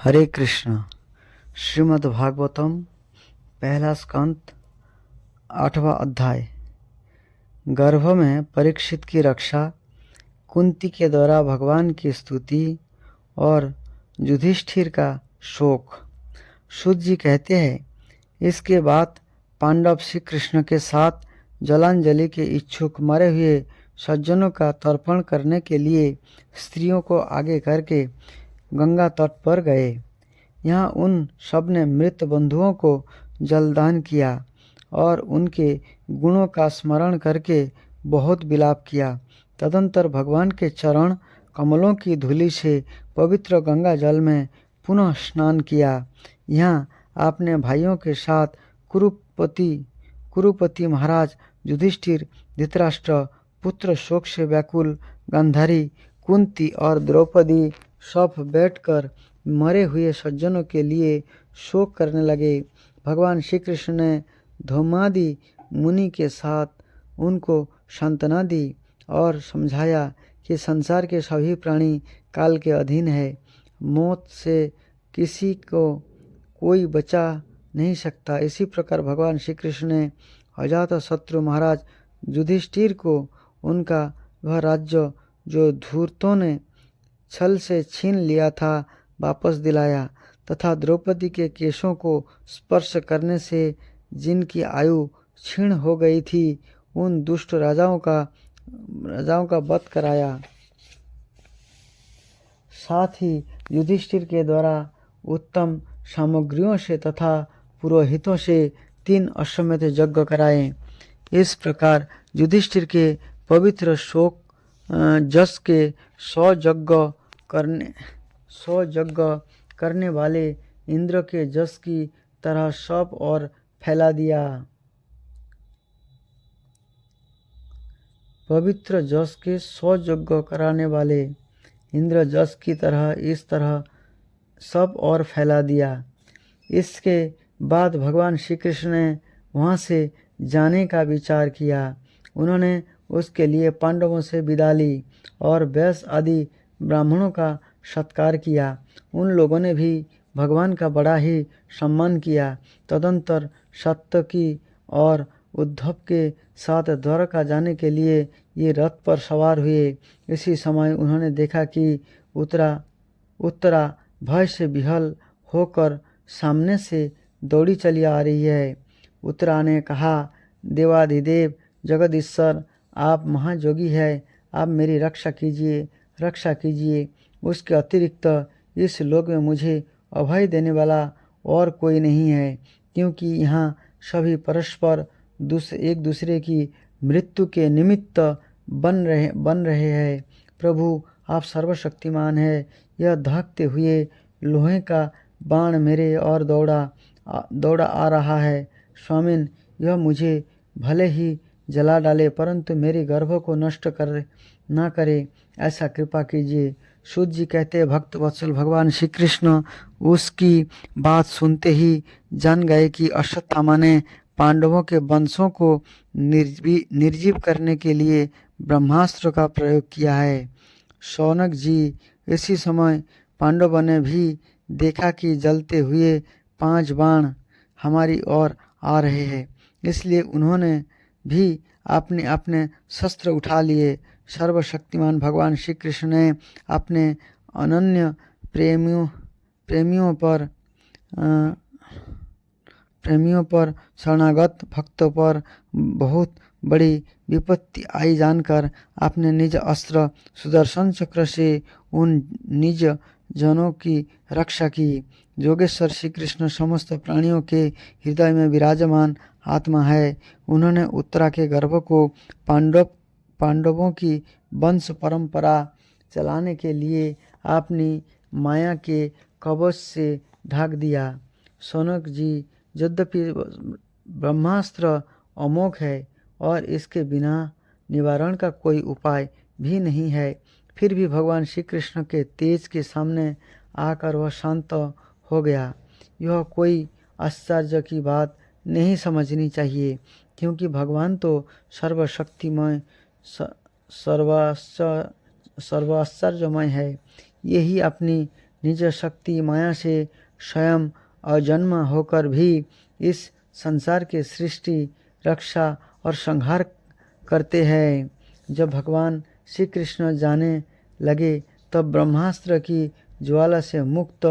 हरे कृष्ण। श्रीमद् भागवतम पहला स्कंद 8वां अध्याय। गर्भ में परीक्षित की रक्षा, कुंती के द्वारा भगवान की स्तुति और युधिष्ठिर का शोक। सूत जी कहते हैं, इसके बाद पांडव श्री कृष्ण के साथ जलांजलि के इच्छुक मरे हुए सज्जनों का तर्पण करने के लिए स्त्रियों को आगे करके गंगा तट पर गए। यहाँ उन सब ने मृत बंधुओं को जलदान किया और उनके गुणों का स्मरण करके बहुत विलाप किया। तदंतर भगवान के चरण कमलों की धूलि से पवित्र गंगा जल में पुनः स्नान किया। यहाँ आपने भाइयों के साथ कुरुपति महाराज युधिष्ठिर, धृतराष्ट्र पुत्र शोक से व्याकुल गांधारी, कुंती और द्रौपदी सब बैठकर मरे हुए सज्जनों के लिए शोक करने लगे। भगवान श्री कृष्ण ने धौमादि मुनि के साथ उनको सांत्वना दी और समझाया कि संसार के सभी प्राणी काल के अधीन है। मौत से किसी को कोई बचा नहीं सकता। इसी प्रकार भगवान श्री कृष्ण ने अजातशत्रु महाराज युधिष्ठिर को उनका वह राज्य जो धूर्तों ने छल से छीन लिया था वापस दिलाया, तथा द्रौपदी के केशों को स्पर्श करने से जिनकी आयु क्षीण हो गई थी उन दुष्ट राजाओं का वध कराया। साथ ही युधिष्ठिर के द्वारा उत्तम सामग्रियों से तथा पुरोहितों से 3 अश्वमेध यज्ञ कराए। इस प्रकार युधिष्ठिर के पवित्र शोक जस के 100 यज्ञ करने वाले इंद्र के जस की तरह सब और फैला दिया। पवित्र जस के 100 यज्ञ कराने वाले इंद्र जस की तरह इस तरह सब और फैला दिया। इसके बाद भगवान श्री कृष्ण ने वहाँ से जाने का विचार किया। उन्होंने उसके लिए पांडवों से विदा ली और वैश्य आदि ब्राह्मणों का सत्कार किया। उन लोगों ने भी भगवान का बड़ा ही सम्मान किया। तदंतर सत्यकी और उद्धव के साथ द्वारका जाने के लिए ये रथ पर सवार हुए। इसी समय उन्होंने देखा कि उत्तरा भय से विह्वल होकर सामने से दौड़ी चली आ रही है। उत्तरा ने कहा, देवाधिदेव जगदीश्वर, आप महायोगी है, आप मेरी रक्षा कीजिए। उसके अतिरिक्त इस लोक में मुझे अभय देने वाला और कोई नहीं है, क्योंकि यहाँ सभी परस्पर एक दूसरे की मृत्यु के निमित्त बन रहे हैं। प्रभु, आप सर्वशक्तिमान है। यह धकते हुए लोहे का बाण मेरे और दौड़ा आ रहा है। स्वामिन, यह मुझे भले ही जला डाले, परंतु मेरे गर्भ को नष्ट ना करे, ऐसा कृपा कीजिए। सूत जी कहते, भक्त वत्सल भगवान श्री कृष्ण उसकी बात सुनते ही जान गए कि अश्वत्थामा ने पांडवों के वंशों को निर्जीव करने के लिए ब्रह्मास्त्र का प्रयोग किया है। शौनक जी, इसी समय पांडवों ने भी देखा कि जलते हुए 5 बाण हमारी ओर आ रहे हैं, इसलिए उन्होंने भी अपने अपने शस्त्र उठा लिए। सर्वशक्तिमान भगवान श्री कृष्ण ने अपने अनन्य प्रेमियों पर शरणागत भक्तों पर बहुत बड़ी विपत्ति आई जानकर आपने निज अस्त्र सुदर्शन चक्र से उन निज जनों की रक्षा की। योगेश्वर श्री कृष्ण समस्त प्राणियों के हृदय में विराजमान आत्मा है। उन्होंने उत्तरा के गर्भ को पांडवों की वंश परंपरा चलाने के लिए अपनी माया के कवच से ढक दिया। शौनक जी, यद्यपि ब्रह्मास्त्र अमोघ है और इसके बिना निवारण का कोई उपाय भी नहीं है, फिर भी भगवान श्री कृष्ण के तेज के सामने आकर वह शांत हो गया। यह कोई आश्चर्य की बात नहीं समझनी चाहिए, क्योंकि भगवान तो सर्वशक्तिमय सर्वाश्चर्यमय है। यही अपनी निज शक्ति माया से स्वयं अजन्म होकर भी इस संसार के सृष्टि, रक्षा और संहार करते हैं। जब भगवान श्री कृष्ण जाने लगे तब ब्रह्मास्त्र की ज्वाला से मुक्त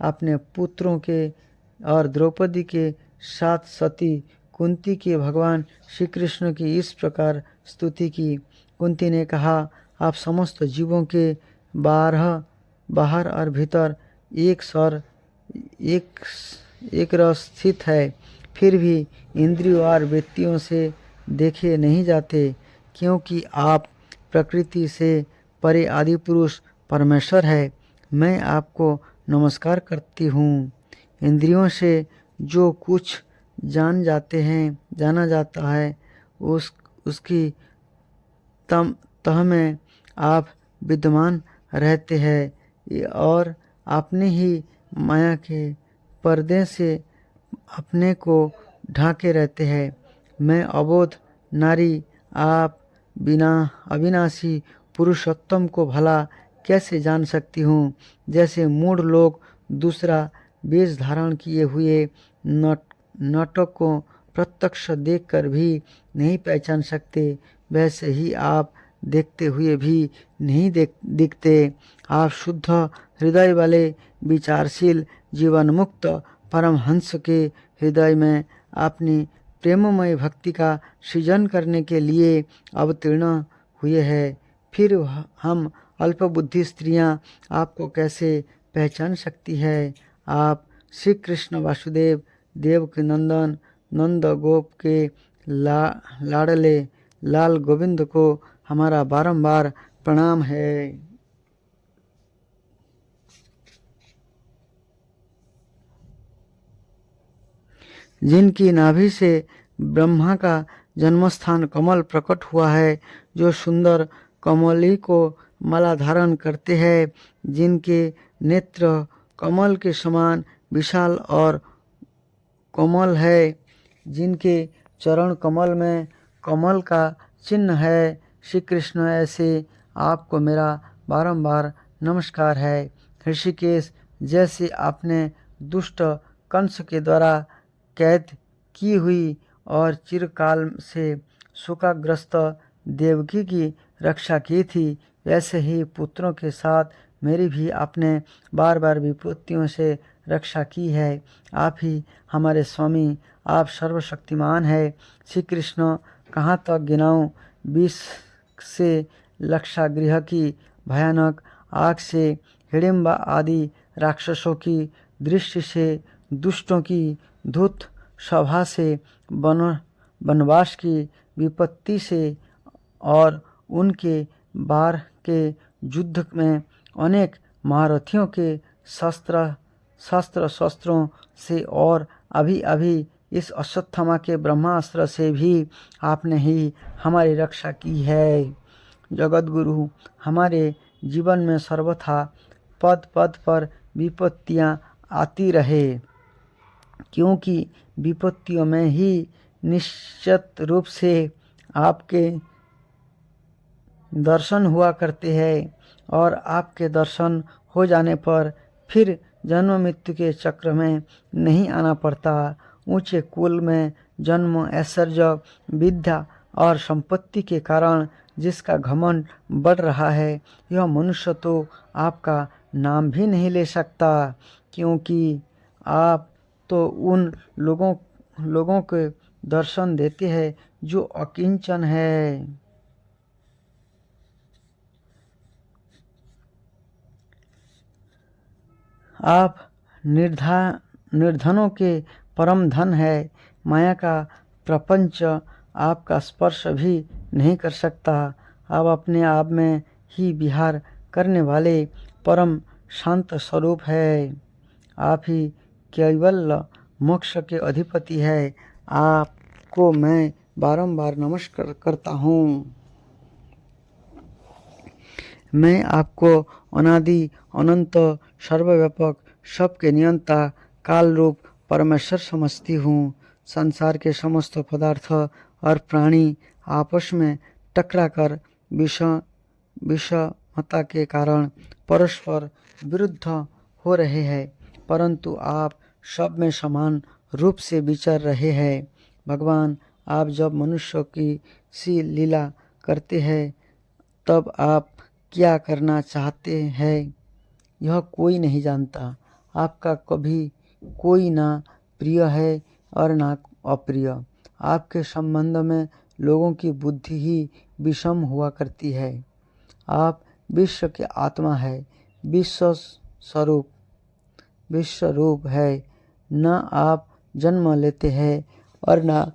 अपने पुत्रों के और द्रौपदी के साथ सती कुंती के भगवान श्री कृष्ण की इस प्रकार स्तुति की। कुंती ने कहा, आप समस्त जीवों के बाहर और भीतर एक रस स्थित है, फिर भी इंद्रियों और वृत्तियों से देखे नहीं जाते, क्योंकि आप प्रकृति से परे आदि पुरुष परमेश्वर है। मैं आपको नमस्कार करती हूँ। इंद्रियों से जो कुछ जाना जाता है उसकी तह में आप विद्यमान रहते हैं और अपने ही माया के पर्दे से अपने को ढाके रहते हैं। मैं अबोध नारी आप बिना अविनाशी पुरुषोत्तम को भला कैसे जान सकती हूँ। जैसे मूढ़ लोग दूसरा वेश धारण किए हुए नाटक को प्रत्यक्ष देखकर भी नहीं पहचान सकते, वैसे ही आप देखते हुए भी नहीं दिखते। आप शुद्ध हृदय वाले विचारशील जीवन मुक्त परमहंस के हृदय में अपनी प्रेममय भक्ति का सृजन करने के लिए अवतीर्ण हुए हैं। फिर हम अल्पबुद्धि स्त्रियां आपको कैसे पहचान सकती है। आप श्री कृष्ण वासुदेव देव के नंदन नंद गोप के लाडले लाल गोविंद को हमारा बारंबार प्रणाम है। जिनकी नाभि से ब्रह्मा का जन्मस्थान कमल प्रकट हुआ है, जो सुंदर कमली को माला धारण करते हैं, जिनके नेत्र कमल के समान विशाल और कोमल है, जिनके चरण कमल में कमल का चिन्ह है। श्री कृष्ण, ऐसे आपको मेरा बारंबार नमस्कार है। ऋषिकेश, जैसे आपने दुष्ट कंस के द्वारा कैद की हुई और चिरकाल से शोकाग्रस्त देवकी की रक्षा की थी, वैसे ही पुत्रों के साथ मेरी भी आपने बार बार विपत्तियों से रक्षा की है। आप ही हमारे स्वामी, आप सर्वशक्तिमान है। श्री कृष्ण, कहाँ तक गिनाऊं विष से लक्षागृह की भयानक आग से, हिडिंबा आदि राक्षसों की दृष्टि से, दुष्टों की धूर्त सभा से, वनवास की विपत्ति से और उनके बार के युद्ध में अनेक महारथियों के शस्त्रों से और अभी अभी इस अश्वत्थामा के ब्रह्मास्त्र से भी आपने ही हमारी रक्षा की है। जगतगुरु, हमारे जीवन में सर्वथा पद पद पर विपत्तियां आती रहे, क्योंकि विपत्तियों में ही निश्चित रूप से आपके दर्शन हुआ करते हैं और आपके दर्शन हो जाने पर फिर जन्म मृत्यु के चक्र में नहीं आना पड़ता। ऊंचे कुल में जन्म, ऐश्वर्य, विद्या और संपत्ति के कारण जिसका घमंड बढ़ रहा है, यह मनुष्य तो आपका नाम भी नहीं ले सकता, क्योंकि आप तो उन लोगों के दर्शन देते हैं जो अकिंचन है। आप निर्धनों के परम धन है। माया का प्रपंच आपका स्पर्श भी नहीं कर सकता। आप अपने आप में ही विहार करने वाले परम शांत स्वरूप है। आप ही केवल मोक्ष के अधिपति है। आपको मैं बारंबार नमस्कार करता हूँ। मैं आपको अनादि अनंत सर्वव्यापक सबके नियंता काल रूप परमेश्वर समझती हूँ। संसार के समस्त पदार्थ और प्राणी आपस में टकराकर विषमता के कारण परस्पर विरुद्ध हो रहे हैं, परंतु आप सब में समान रूप से विचर रहे हैं। भगवान, आप जब मनुष्यों की सी लीला करते हैं तब आप क्या करना चाहते हैं यह कोई नहीं जानता। आपका कभी कोई ना प्रिय है और ना अप्रिय। आपके संबंध में लोगों की बुद्धि ही विषम हुआ करती है। आप विश्व के आत्मा है, विश्व रूप है। न आप जन्म लेते हैं और न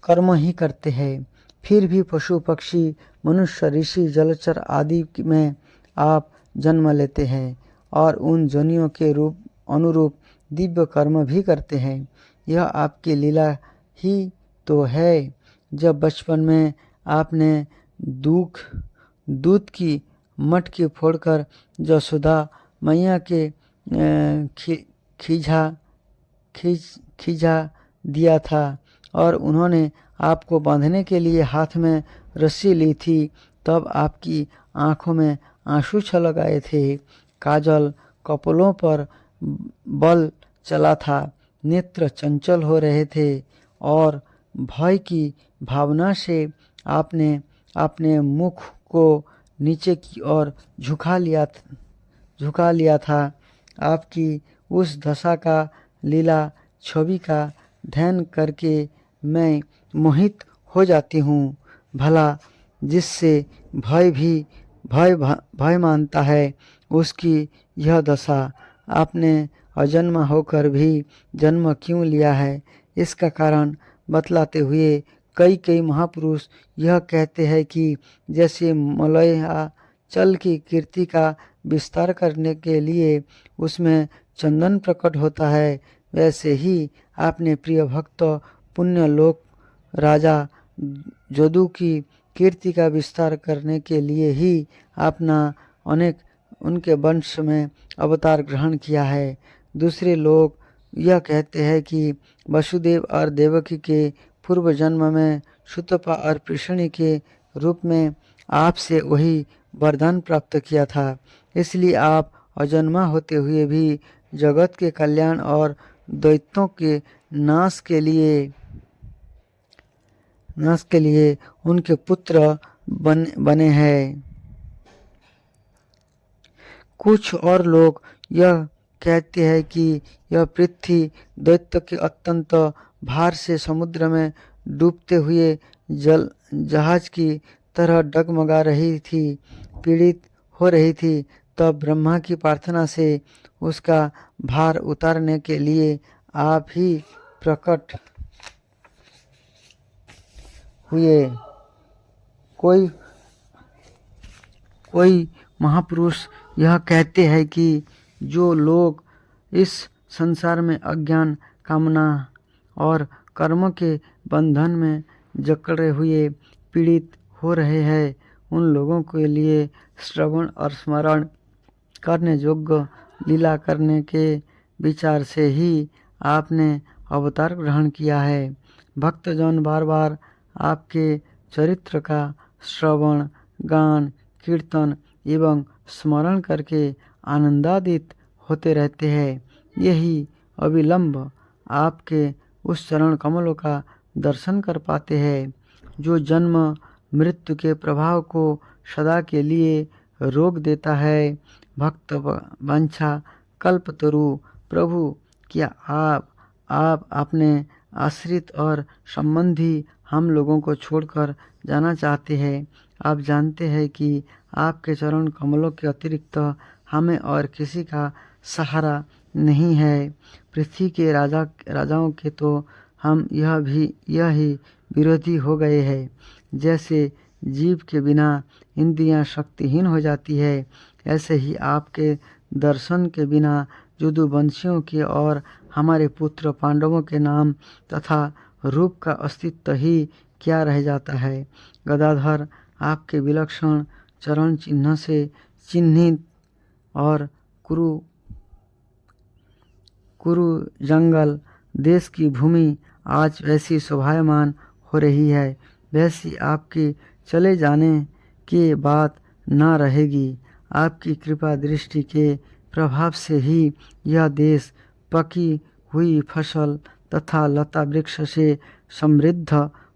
कर्म ही करते हैं, फिर भी पशु पक्षी मनुष्य ऋषि जलचर आदि में आप जन्म लेते हैं और उन जोनियों के रूप अनुरूप दिव्य कर्म भी करते हैं। यह आपकी लीला ही तो है। जब बचपन में आपने दूध की मटकी फोड़कर यशोदा मैया के खींचा दिया था और उन्होंने आपको बांधने के लिए हाथ में रस्सी ली थी, तब आपकी आंखों में आंसू छलक आए थे, काजल कपोलों पर बल चला था, नेत्र चंचल हो रहे थे और भय की भावना से आपने अपने मुख को नीचे की ओर झुका लिया था। आपकी उस दशा का लीला छवि का ध्यान करके मैं मोहित हो जाती हूँ। भला जिससे भय मानता है उसकी यह दशा। आपने अजन्मा होकर भी जन्म क्यों लिया है, इसका कारण बतलाते हुए कई महापुरुष यह कहते हैं कि जैसे मलयाचल की कीर्ति का विस्तार करने के लिए उसमें चंदन प्रकट होता है, वैसे ही आपने प्रिय भक्त पुण्य लोक राजा जदु की कीर्ति का विस्तार करने के लिए ही अपना उनके वंश में अवतार ग्रहण किया है। दूसरे लोग यह कहते हैं कि वसुदेव और देवकी के पूर्व जन्म में सुतपा और पृषणी के रूप में आपसे वही वरदान प्राप्त किया था, इसलिए आप अजन्मा होते हुए भी जगत के कल्याण और दैत्यों के नाश के लिए उनके पुत्र बने हैं। कुछ और लोग यह कहते हैं कि यह पृथ्वी दैत्य के अत्यंत भार से समुद्र में डूबते हुए जहाज की तरह डगमगा रही थी, पीड़ित हो रही थी। तब ब्रह्मा की प्रार्थना से उसका भार उतारने के लिए आप ही प्रकट हुए। कोई महापुरुष यह कहते हैं कि जो लोग इस संसार में अज्ञान, कामना और कर्म के बंधन में जकड़े हुए पीड़ित हो रहे हैं, उन लोगों के लिए श्रवण और स्मरण करने योग्य लीला करने के विचार से ही आपने अवतार ग्रहण किया है। भक्तजन बार बार आपके चरित्र का श्रवण, गान, कीर्तन एवं स्मरण करके आनंदादित होते रहते हैं। यही अविलंब आपके उस चरण कमलों का दर्शन कर पाते हैं जो जन्म मृत्यु के प्रभाव को सदा के लिए रोक देता है। भक्त वांछा कल्पतरु प्रभु, क्या आप अपने आश्रित और संबंधी हम लोगों को छोड़कर जाना चाहते हैं? आप जानते हैं कि आपके चरण कमलों के अतिरिक्त हमें और किसी का सहारा नहीं है। पृथ्वी के राजाओं के तो हम यह ही विरोधी हो गए हैं। जैसे जीव के बिना इंद्रियां शक्तिहीन हो जाती है, ऐसे ही आपके दर्शन के बिना यदुवंशियों के और हमारे पुत्र पांडवों के नाम तथा रूप का अस्तित्व ही क्या रह जाता है। गदाधर, आपके विलक्षण चरण चिन्ह से चिन्हित और कुरु जंगल देश की भूमि आज वैसी शोभायमान हो रही है, वैसी आपके चले जाने के बाद न रहेगी। आपकी कृपा दृष्टि के प्रभाव से ही यह देश पकी हुई फसल तथा लता वृक्ष से समृद्ध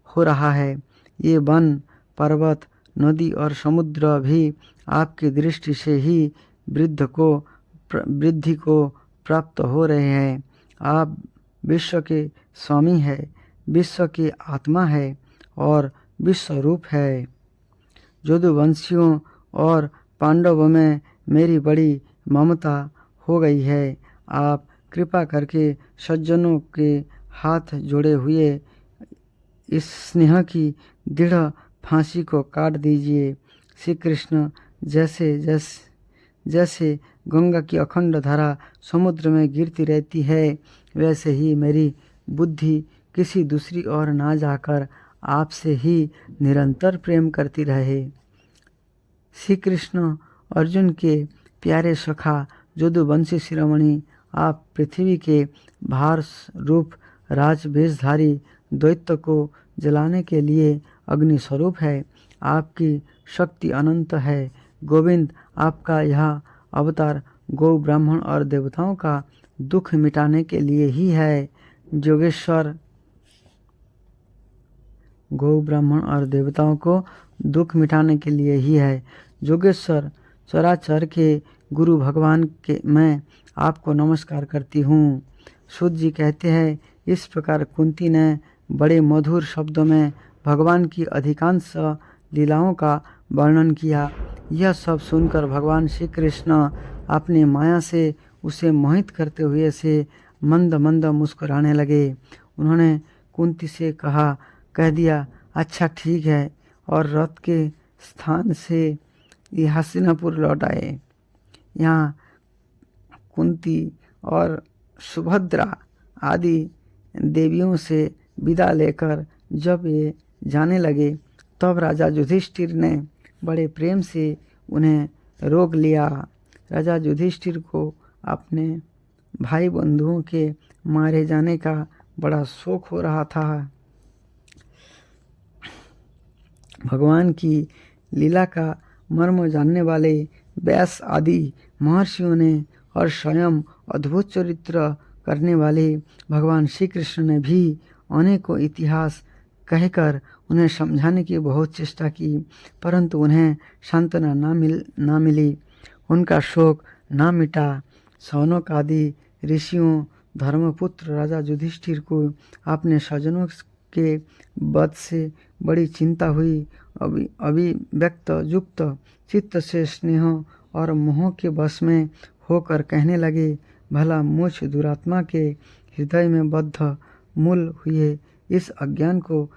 हो रहा है। ये वन, पर्वत, नदी और समुद्र भी आपकी दृष्टि से ही वृद्धि को प्राप्त हो रहे हैं। आप विश्व के स्वामी है, विश्व की आत्मा है और विश्व रूप है। यदुवंशियों और पांडवों में मेरी बड़ी ममता हो गई है। आप कृपा करके सज्जनों के हाथ जोड़े हुए इस स्नेह की दृढ़ फांसी को काट दीजिए। श्री कृष्ण जैसे गंगा की अखंड धारा समुद्र में गिरती रहती है, वैसे ही मेरी बुद्धि किसी दूसरी ओर ना जाकर आपसे ही निरंतर प्रेम करती रहे। श्री कृष्ण अर्जुन के प्यारे सखा यदुवंशी शिरोमणि, आप पृथ्वी के भार रूप राजवेशधारी दैत्य को जलाने के लिए अग्नि स्वरूप है। आपकी शक्ति अनंत है। गोविंद, आपका यह अवतार गौ, ब्राह्मण और देवताओं का दुख मिटाने के लिए ही है। जोगेश्वर, गौ, ब्राह्मण और देवताओं को दुख मिटाने के लिए ही है। जोगेश्वर, चराचर के गुरु भगवान के मैं आपको नमस्कार करती हूँ। सूत जी कहते हैं, इस प्रकार कुंती ने बड़े मधुर शब्दों में भगवान की अधिकांश लीलाओं का वर्णन किया। यह सब सुनकर भगवान श्री कृष्ण अपनी माया से उसे मोहित करते हुए से मंद मंद मुस्कुराने लगे। उन्होंने कुंती से कह दिया, अच्छा ठीक है, और रथ के स्थान से हस्तिनापुर लौट आए। यहाँ कुंती और सुभद्रा आदि देवियों से विदा लेकर जब ये जाने लगे, तब राजा युधिष्ठिर ने बड़े प्रेम से उन्हें रोक लिया। राजा युधिष्ठिर को अपने भाई बंधुओं के मारे जाने का बड़ा शौक हो रहा था। भगवान की लीला का मर्म जानने वाले व्यास आदि महर्षियों ने और स्वयं अद्भुत चरित्र करने वाले भगवान श्री कृष्ण ने भी अनेकों इतिहास कहकर उन्हें समझाने की बहुत चेष्टा की, परंतु उन्हें सांत्वना ना मिली। उनका शोक ना मिटा। सौनक आदि ऋषियों, धर्मपुत्र राजा युधिष्ठिर को अपने स्वजनों के वध से बड़ी चिंता हुई। अभिव्यक्त युक्त चित्त से स्नेह और मोह के वश में होकर कहने लगे, भला मुझ दुरात्मा के हृदय में बद्ध मूल हुए इस अज्ञान को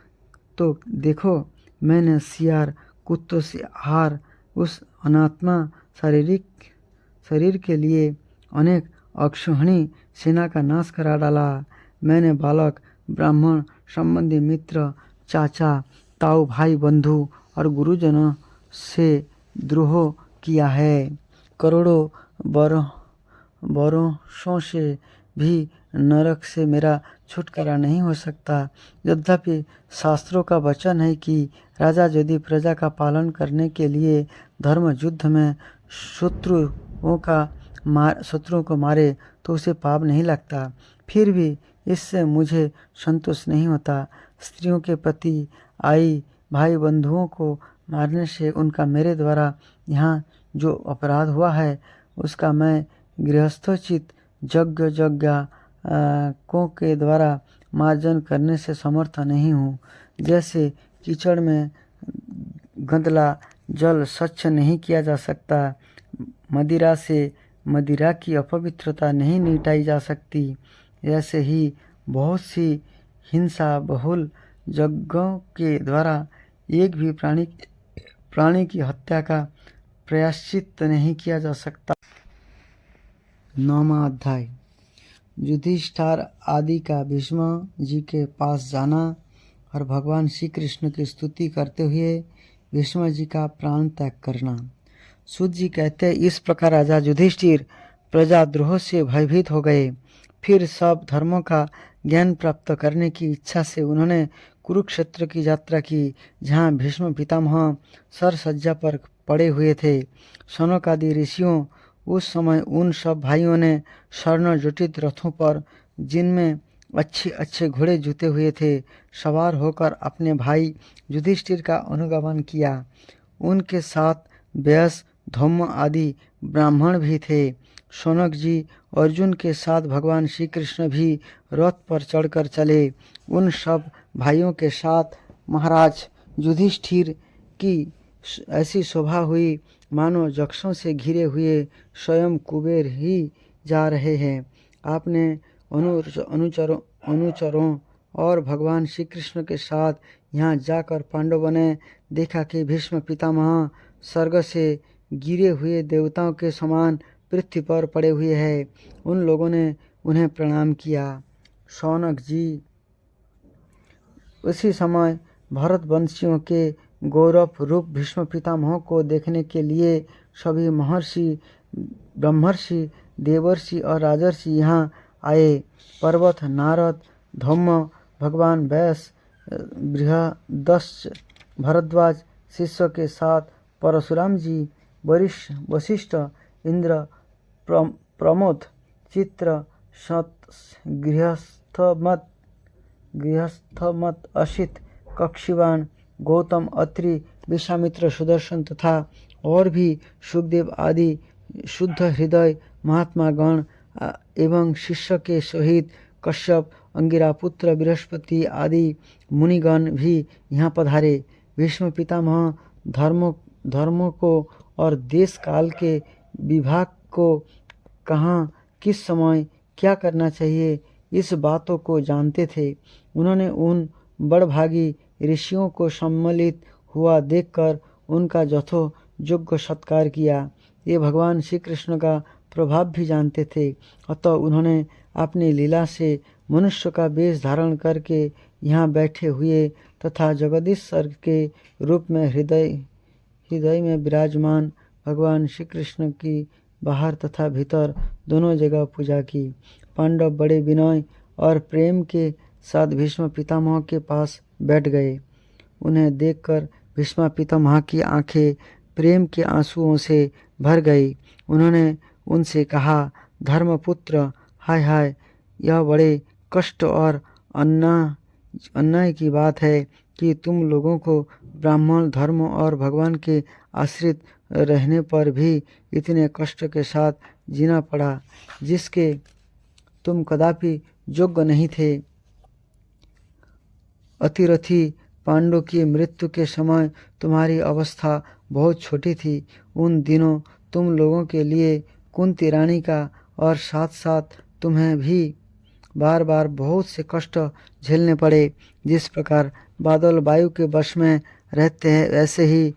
तो देखो। मैंने सियार कुत्तों से आहार उस अनात्मा शरीर के लिए अनेक अक्षोहिणी सेना का नाश करा डाला। मैंने बालक, ब्राह्मण, संबंधी, मित्र, चाचा, ताऊ, भाई, बंधु और गुरुजनों से द्रोह किया है। करोड़ों वर्षों से भी नरक से मेरा छुटकारा नहीं हो सकता। यद्यपि शास्त्रों का वचन है कि राजा यदि प्रजा का पालन करने के लिए धर्म युद्ध में शत्रुओं को मारे तो उसे पाप नहीं लगता, फिर भी इससे मुझे संतोष नहीं होता। स्त्रियों के प्रति आई भाई बंधुओं को मारने से उनका मेरे द्वारा यहाँ जो अपराध हुआ है, उसका मैं गृहस्थोचित को के द्वारा मार्जन करने से समर्थ नहीं हूँ। जैसे कीचड़ में गंदला जल स्वच्छ नहीं किया जा सकता, मदिरा से मदिरा की अपवित्रता नहीं मिटाई जा सकती, ऐसे ही बहुत सी हिंसा बहुल यज्ञों के द्वारा एक भी प्राणी की हत्या का प्रायश्चित नहीं किया जा सकता। 9वां अध्याय। युधिष्ठिर आदि का भीष्म जी के पास जाना और भगवान श्री कृष्ण की स्तुति करते हुए भीष्म जी का प्राण त्याग करना। सूत जी कहते हैं, इस प्रकार राजा युधिष्ठिर प्रजाद्रोह से भयभीत हो गए। फिर सब धर्मों का ज्ञान प्राप्त करने की इच्छा से उन्होंने कुरुक्षेत्र की यात्रा की, जहाँ भीष्म पितामह सरसज्जा पर पड़े हुए थे। शौनक आदि ऋषियों उस समय उन सब भाइयों ने स्वर्ण जुटित रथों पर, जिनमें अच्छे अच्छे घोड़े जुते हुए थे, सवार होकर अपने भाई युधिष्ठिर का अनुगमन किया। उनके साथ व्यास, धौम्य आदि ब्राह्मण भी थे। शौनक जी अर्जुन के साथ भगवान श्री कृष्ण भी रथ पर चढ़कर चले। उन सब भाइयों के साथ महाराज युधिष्ठिर की ऐसी शोभा हुई मानो यक्षों से घिरे हुए स्वयं कुबेर ही जा रहे हैं। आपने अनुचरों और भगवान श्री कृष्ण के साथ यहाँ जाकर पांडवों ने देखा कि भीष्म पितामह स्वर्ग से गिरे हुए देवताओं के समान पृथ्वी पर पड़े हुए हैं। उन लोगों ने उन्हें प्रणाम किया। शौनक जी उसी समय भरतवंशियों के गौरव रूप भीष्म पितामह को देखने के लिए सभी महर्षि, ब्रह्मर्षि, देवर्षि और राजर्षि यहाँ आए। पर्वत, नारद, धौम्य, भगवान व्यास, बृहदश्च, भरद्वाज शिष्य के साथ परशुराम जी, वशिष्ठ, इंद्र, प्रमोद, चित्र, सत, गृहस्थमत, असित, कक्षिवान, गौतम, अत्रि, विश्वामित्र, सुदर्शन तथा और भी सुखदेव आदि शुद्ध हृदय महात्मा गण एवं शिष्य के सहित कश्यप, अंगिरा पुत्र बृहस्पति आदि मुनिगण भी यहाँ पधारे। भीष्म पितामह धर्मों को और देश काल के विभाग को कहाँ किस समय क्या करना चाहिए इस बातों को जानते थे। उन्होंने उन बड़भागी ऋषियों को सम्मिलित हुआ देखकर उनका यथोयोग्य सत्कार किया। ये भगवान श्री कृष्ण का प्रभाव भी जानते थे, अतः उन्होंने अपनी लीला से मनुष्य का वेश धारण करके यहाँ बैठे हुए तथा जगदीश्वर के रूप में हृदय में विराजमान भगवान श्री कृष्ण की बाहर तथा भीतर दोनों जगह पूजा की। पांडव बड़े विनय और प्रेम के साथ भीष्म पितामह के पास बैठ गए। उन्हें देखकर भीष्म पितामह की आंखें प्रेम के आंसुओं से भर गई। उन्होंने उनसे कहा, धर्मपुत्र, हाय हाय, यह बड़े कष्ट और अन्याय की बात है कि तुम लोगों को ब्राह्मण धर्म और भगवान के आश्रित रहने पर भी इतने कष्ट के साथ जीना पड़ा, जिसके तुम कदापि योग्य नहीं थे। अतिरथी पांडु की मृत्यु के समय तुम्हारी अवस्था बहुत छोटी थी। उन दिनों तुम लोगों के लिए कुंती रानी का और साथ साथ तुम्हें भी बार बार बहुत से कष्ट झेलने पड़े। जिस प्रकार बादल वायु के वश में रहते हैं, वैसे ही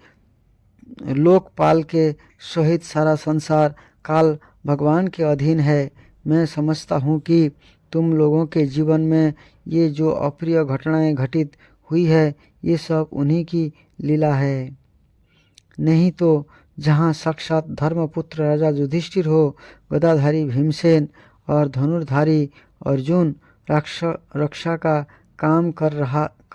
लोकपाल के सहित सारा संसार काल भगवान के अधीन है। मैं समझता हूँ कि तुम लोगों के जीवन में ये जो अप्रिय घटनाएं घटित हुई है, ये सब उन्हीं की लीला है। नहीं तो जहाँ साक्षात धर्मपुत्र राजा युधिष्ठिर हो, गदाधारी भीमसेन और धनुर्धारी अर्जुन रक्षा का काम कर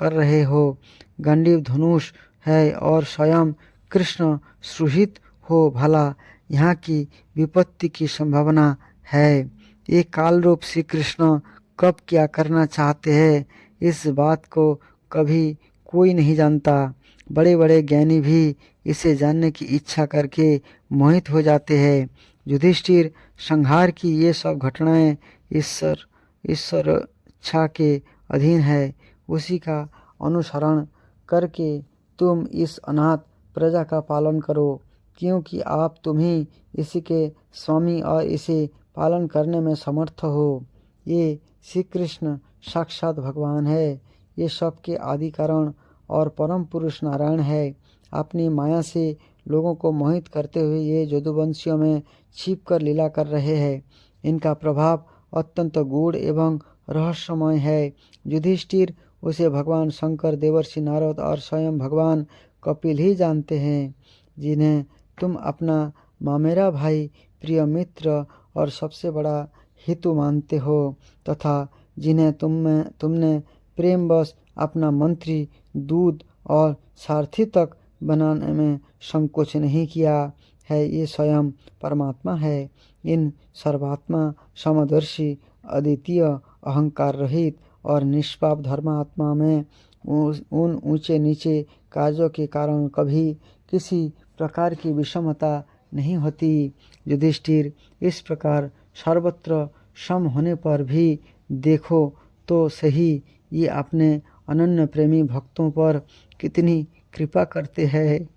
रहे हो, गांडीव धनुष है और स्वयं कृष्ण सुहित हो, भला यहाँ की विपत्ति की संभावना है। ये काल रूप श्री कृष्ण कब क्या करना चाहते हैं, इस बात को कभी कोई नहीं जानता। बड़े बड़े ज्ञानी भी इसे जानने की इच्छा करके मोहित हो जाते हैं। युधिष्ठिर संहार की ये सब घटनाएं ईश्वर इच्छा के अधीन है। उसी का अनुसरण करके तुम इस अनाथ प्रजा का पालन करो, क्योंकि तुम ही इसी के स्वामी और इसे पालन करने में समर्थ हो। ये श्री कृष्ण साक्षात भगवान है। ये सब के आदि कारण और परम पुरुष नारायण है। अपनी माया से लोगों को मोहित करते हुए ये यदुवंशियों में छिपकर लीला कर रहे हैं। इनका प्रभाव अत्यंत गूढ़ एवं रहस्यमय है। युधिष्ठिर उसे भगवान शंकर, देवर्षि नारद और स्वयं भगवान कपिल ही जानते हैं, जिन्हें तुम अपना मामेरा भाई, प्रिय मित्र और सबसे बड़ा हितु मानते हो, तथा जिन्हें तुमने प्रेमवश अपना मंत्री, दूत और सारथी तक बनाने में संकोच नहीं किया है, ये स्वयं परमात्मा है। इन सर्वात्मा, समदर्शी, अद्वितीय, अहंकार रहित और निष्पाप धर्मात्मा में उन ऊंचे नीचे कार्यों के कारण कभी किसी प्रकार की विषमता नहीं होती। युधिष्ठिर, इस प्रकार सर्वत्र सम होने पर भी देखो तो सही, ये अपने अनन्य प्रेमी भक्तों पर कितनी कृपा करते हैं।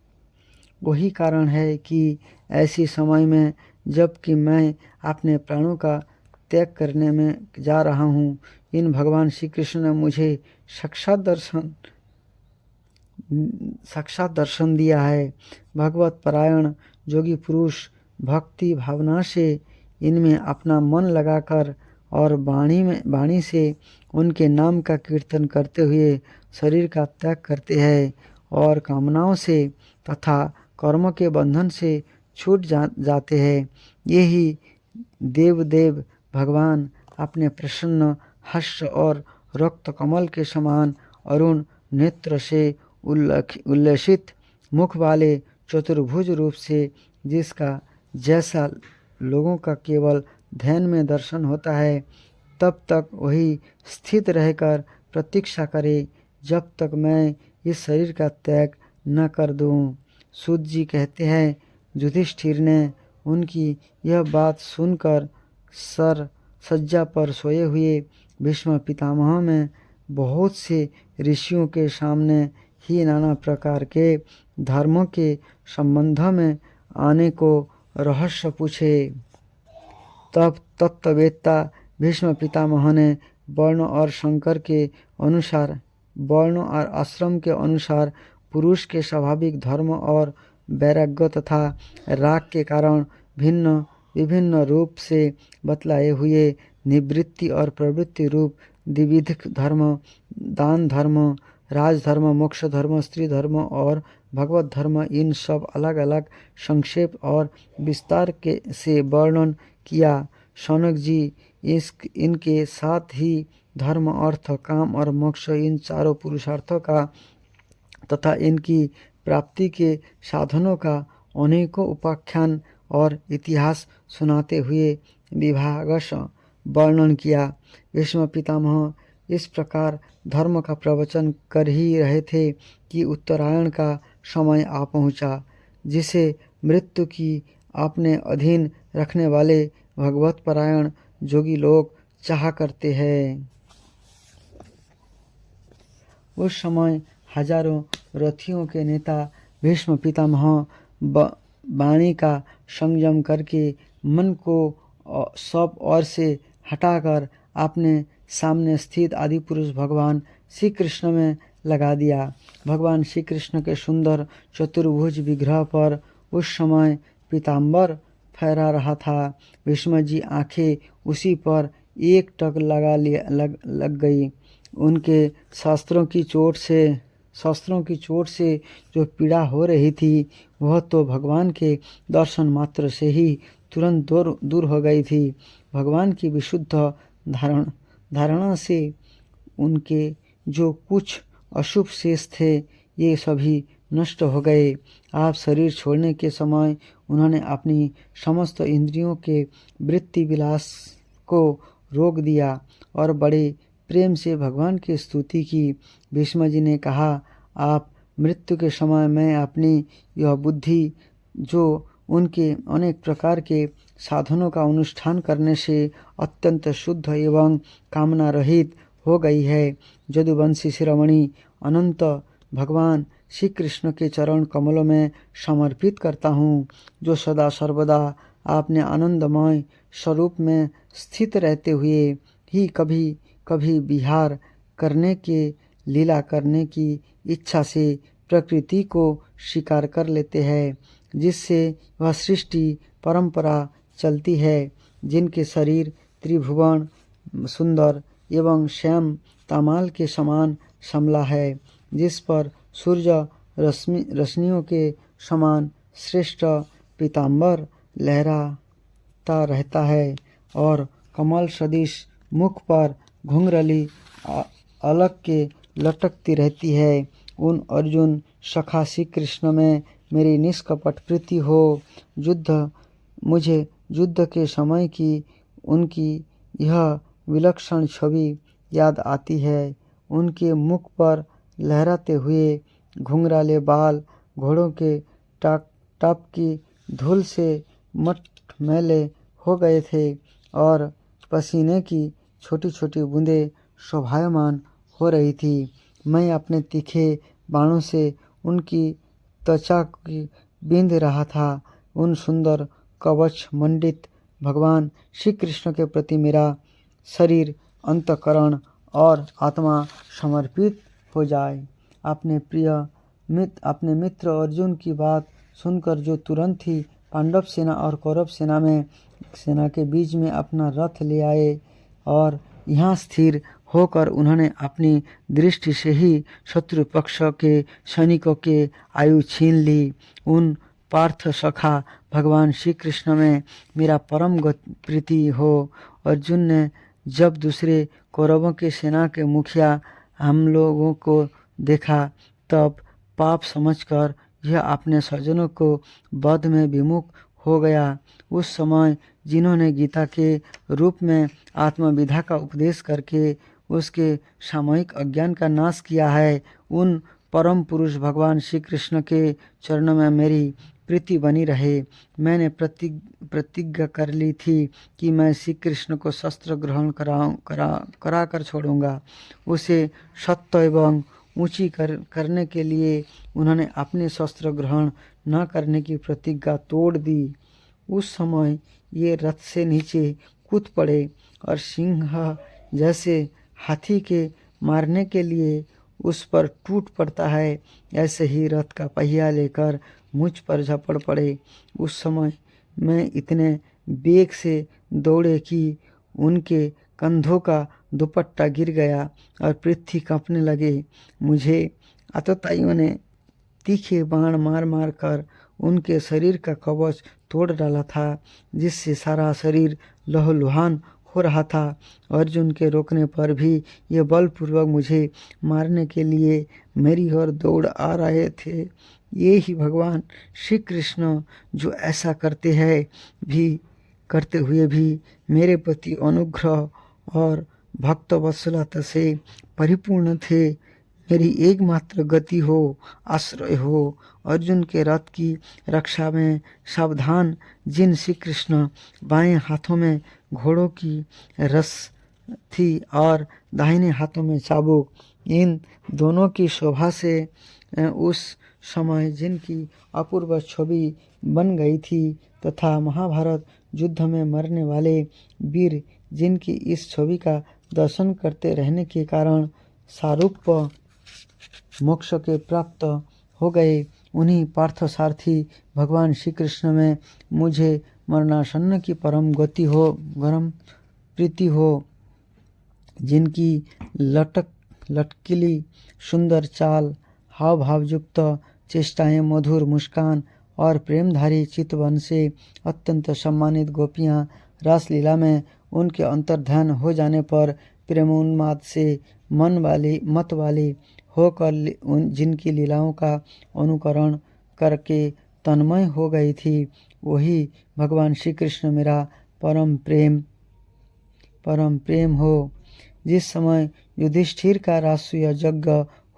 वही कारण है कि ऐसी समय में जबकि मैं अपने प्राणों का त्याग करने में जा रहा हूँ, इन भगवान श्री कृष्ण ने मुझे साक्षात दर्शन दिया है। भगवत परायण योगी पुरुष भक्ति भावना से इनमें अपना मन लगाकर और वाणी से उनके नाम का कीर्तन करते हुए शरीर का त्याग करते हैं और कामनाओं से तथा कर्म के बंधन से छूट जाते हैं। यही देव भगवान अपने प्रसन्न हर्ष और रक्त कमल के समान अरुण नेत्र से उल्लसित मुख वाले चतुर्भुज रूप से, जिसका जैसा लोगों का केवल ध्यान में दर्शन होता है, तब तक वही स्थित रहकर प्रतीक्षा करे जब तक मैं इस शरीर का त्याग न कर दूं। सूत जी कहते हैं, युधिष्ठिर ने उनकी यह बात सुनकर सर सज्जा पर सोए हुए भीष्म पितामह में बहुत से ऋषियों के सामने ही नाना प्रकार के धर्मों के संबंध में आने को रहस्य पूछे। तब तत्ववेत्ता भीष्म पितामह ने वर्ण और शंकर के अनुसार, वर्ण और आश्रम के अनुसार पुरुष के स्वाभाविक धर्म और वैराग्य तथा राग के कारण विभिन्न रूप से बतलाए हुए निवृत्ति और प्रवृत्ति रूप द्विविध धर्म, दान धर्म, राजधर्म, मोक्ष धर्म, स्त्री धर्म और भगवत धर्म, इन सब अलग अलग संक्षेप और विस्तार से वर्णन किया। शौनक जी इनके साथ ही धर्म, अर्थ, काम और मोक्ष, इन चारों पुरुषार्थों का तथा इनकी प्राप्ति के साधनों का अनेकों उपाख्यान और इतिहास सुनाते हुए विभागश वर्णन किया। भीष्म पितामह इस प्रकार धर्म का प्रवचन कर ही रहे थे कि उत्तरायण का समय आ पहुंचा, जिसे मृत्यु की अपने अधीन रखने वाले भगवत परायण जोगी लोग चाहा करते हैं। उस समय हजारों रथियों के नेता भीष्म पितामह वाणी का संयम करके मन को सब ओर से हटाकर अपने सामने स्थित आदि पुरुष भगवान श्री कृष्ण में लगा दिया। भगवान श्री कृष्ण के सुंदर चतुर्भुज विग्रह पर उस समय पीताम्बर फहरा रहा था। भीष्म जी आंखें उसी पर एक टक लग गई। उनके शस्त्रों की चोट से जो पीड़ा हो रही थी, वह तो भगवान के दर्शन मात्र से ही तुरंत दूर हो गई थी। भगवान की विशुद्ध धारणा से उनके जो कुछ अशुभ शेष थे, ये सभी नष्ट हो गए। आप शरीर छोड़ने के समय उन्होंने अपनी समस्त इंद्रियों के वृत्ति विलास को रोक दिया और बड़े प्रेम से भगवान की स्तुति की। भीष्म जी ने कहा, आप मृत्यु के समय मैं अपनी यह बुद्धि जो उनके अनेक प्रकार के साधनों का अनुष्ठान करने से अत्यंत शुद्ध एवं कामना रहित हो गई है, यदुवंशी शिरोमणि अनंत भगवान श्री कृष्ण के चरण कमलों में समर्पित करता हूँ, जो सदा सर्वदा आपने आनंदमय स्वरूप में स्थित रहते हुए ही कभी कभी विहार करने के लीला करने की इच्छा से प्रकृति को स्वीकार कर लेते हैं, जिससे वह सृष्टि परंपरा चलती है। जिनके शरीर त्रिभुवन सुंदर एवं श्याम तामाल के समान समला है, जिस पर सूर्य रश्मियों के समान श्रेष्ठ पीताम्बर लहराता रहता है और कमल सदृश मुख पर घुंघरली अलग के लटकती रहती है। उन अर्जुन सखा श्री कृष्ण में मेरी निष्कपट प्रीति हो। मुझे युद्ध के समय की उनकी यह विलक्षण छवि याद आती है। उनके मुख पर लहराते हुए घुंघराले बाल घोड़ों के टाप की धूल से मटमैले हो गए थे और पसीने की छोटी छोटी बूंदें शोभायमान हो रही थी। मैं अपने तीखे बाणों से उनकी त्वचा की बींध रहा था। उन सुंदर कवच मंडित भगवान श्री कृष्ण के प्रति मेरा शरीर, अंतःकरण और आत्मा समर्पित हो जाए। अपने मित्र अर्जुन की बात सुनकर जो तुरंत ही पांडव सेना और कौरव सेना के बीच में अपना रथ ले आए और यहाँ स्थिर होकर उन्होंने अपनी दृष्टि से ही शत्रु पक्ष के सैनिकों के आयु छीन ली। उन पार्थ सखा भगवान श्री कृष्ण में मेरा परम प्रीति हो। अर्जुन ने जब दूसरे कौरवों के सेना के मुखिया हम लोगों को देखा तब पाप समझकर यह अपने स्वजनों को वध में विमुख हो गया। उस समय जिन्होंने गीता के रूप में आत्मविद्या का उपदेश करके उसके सामूहिक अज्ञान का नाश किया है, उन परम पुरुष भगवान श्री कृष्ण के चरणों में मेरी प्रीति बनी रहे। मैंने प्रतिज्ञा कर ली थी कि मैं श्री कृष्ण को शस्त्र ग्रहण करा कर छोड़ूंगा। उसे सत्य एवं ऊंची करने के लिए उन्होंने अपने शस्त्र ग्रहण न करने की प्रतिज्ञा तोड़ दी। उस समय ये रथ से नीचे कूद पड़े और सिंह जैसे हाथी के मारने के लिए उस पर टूट पड़ता है, ऐसे ही रथ का पहिया लेकर मुझ पर झपड़ पड़े। उस समय मैं इतने वेग से दौड़े कि उनके कंधों का दुपट्टा गिर गया और पृथ्वी कांपने लगे। मुझे आतताइयों ने तीखे बाण मार मार कर उनके शरीर का कवच तोड़ डाला था, जिससे सारा शरीर लहूलुहान हो रहा था। अर्जुन के रोकने पर भी ये बलपूर्वक मुझे मारने के लिए मेरी ओर दौड़ आ रहे थे। ये ही भगवान श्री कृष्ण जो ऐसा करते हुए भी मेरे प्रति अनुग्रह और भक्त वत्सलता से परिपूर्ण थे। मेरी एकमात्र गति हो, आश्रय हो। अर्जुन के रथ की रक्षा में सावधान जिन श्री कृष्ण बाएं हाथों में घोड़ों की रस थी और दाहिने हाथों में चाबुक, इन दोनों की शोभा से उस समय जिनकी अपूर्व छवि बन गई थी तथा महाभारत युद्ध में मरने वाले वीर जिनकी इस छवि का दर्शन करते रहने के कारण सारूप्य मोक्ष के प्राप्त हो गए, उन्हीं पार्थसारथी भगवान श्री कृष्ण में मुझे मरणासन्न की परम प्रीति हो, जिनकी लटकीली सुंदर चाल, हाव भाव युक्त चेष्टाएं, मधुर मुस्कान और प्रेमधारी चितवन से अत्यंत सम्मानित गोपियां रासलीला में उनके अंतर्ध्यान हो जाने पर प्रेमोन्माद से मत वाली होकर जिनकी लीलाओं का अनुकरण करके तन्मय हो गई थी, वही भगवान श्री कृष्ण मेरा परम प्रेम हो। जिस समय युधिष्ठिर का राष्ट्रीय यज्ञ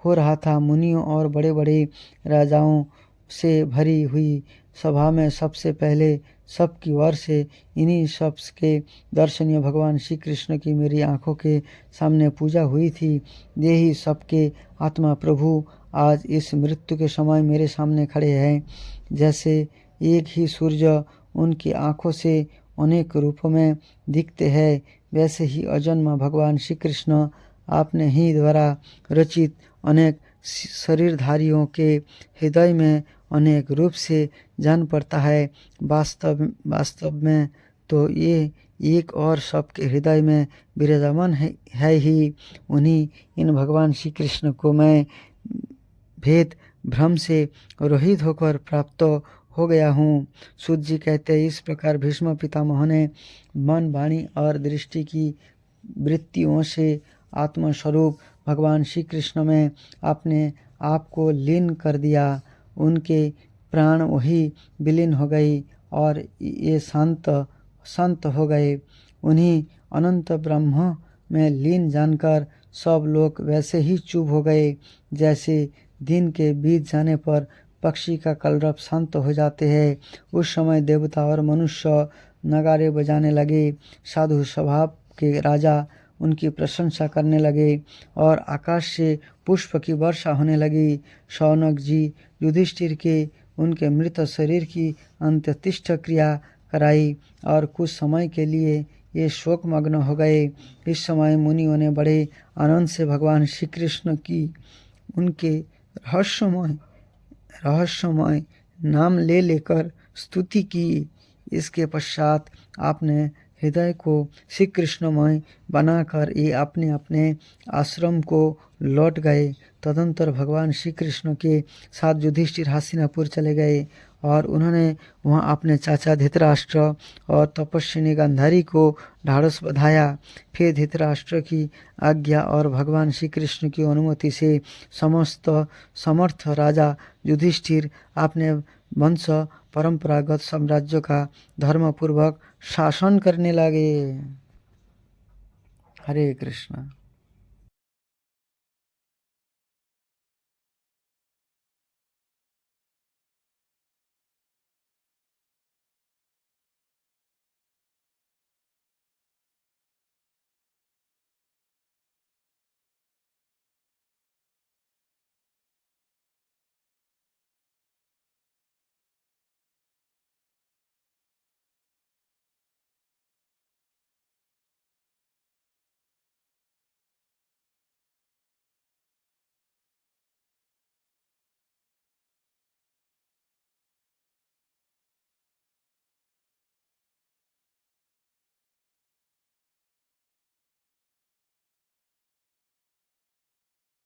हो रहा था, मुनियों और बड़े बड़े राजाओं से भरी हुई सभा में सबसे पहले सबकी ओर से इन्हीं शब्द के दर्शनीय भगवान श्री कृष्ण की मेरी आंखों के सामने पूजा हुई थी। ये ही सबके आत्मा प्रभु आज इस मृत्यु के समय मेरे सामने खड़े हैं। जैसे एक ही सूर्य उनकी आंखों से अनेक रूपों में दिखते हैं, वैसे ही अजन्मा भगवान श्री कृष्ण आपने ही द्वारा रचित अनेक शरीरधारियों के हृदय में अनेक रूप से जान पड़ता है। वास्तव में तो ये एक और सबके हृदय में विराजमान है ही। उन्हीं इन भगवान श्री कृष्ण को मैं भेद भ्रम से रहित होकर प्राप्त हो गया हूँ। सूत जी कहते हैं, इस प्रकार भीष्म पितामह ने मन, वाणी और दृष्टि की वृत्तियों से आत्मस्वरूप भगवान श्री कृष्ण में अपने आप को लीन कर दिया। उनके प्राण वही विलीन हो गई और ये संत हो गए। उन्हीं अनंत ब्रह्म में लीन जानकर सब लोग वैसे ही चुप हो गए जैसे दिन के बीत जाने पर पक्षी का कलरव शांत हो जाते हैं। उस समय देवता और मनुष्य नगारे बजाने लगे। साधु स्वभाव के राजा उनकी प्रशंसा करने लगे और आकाश से पुष्प की वर्षा होने लगी। शौनक जी युधिष्ठिर के उनके मृत शरीर की अंत्येष्टि क्रिया कराई और कुछ समय के लिए ये शोकमग्न हो गए। इस समय मुनियों ने बड़े आनंद से भगवान श्री कृष्ण की उनके रहस्यमय नाम ले लेकर स्तुति की। इसके पश्चात आपने हृदय को श्री कृष्णमय बनाकर ये अपने अपने आश्रम को लौट गए। तदंतर भगवान श्री कृष्ण के साथ युधिष्ठिर हस्तिनापुर चले गए और उन्होंने वहाँ अपने चाचा धृतराष्ट्र और तपस्विनी गांधारी को ढाढ़स बंधाया। फिर धृतराष्ट्र की आज्ञा और भगवान श्री कृष्ण की अनुमति से समस्त समर्थ राजा युधिष्ठिर अपने वंश परंपरागत साम्राज्य का धर्मपूर्वक शासन करने लगे। हरे कृष्ण।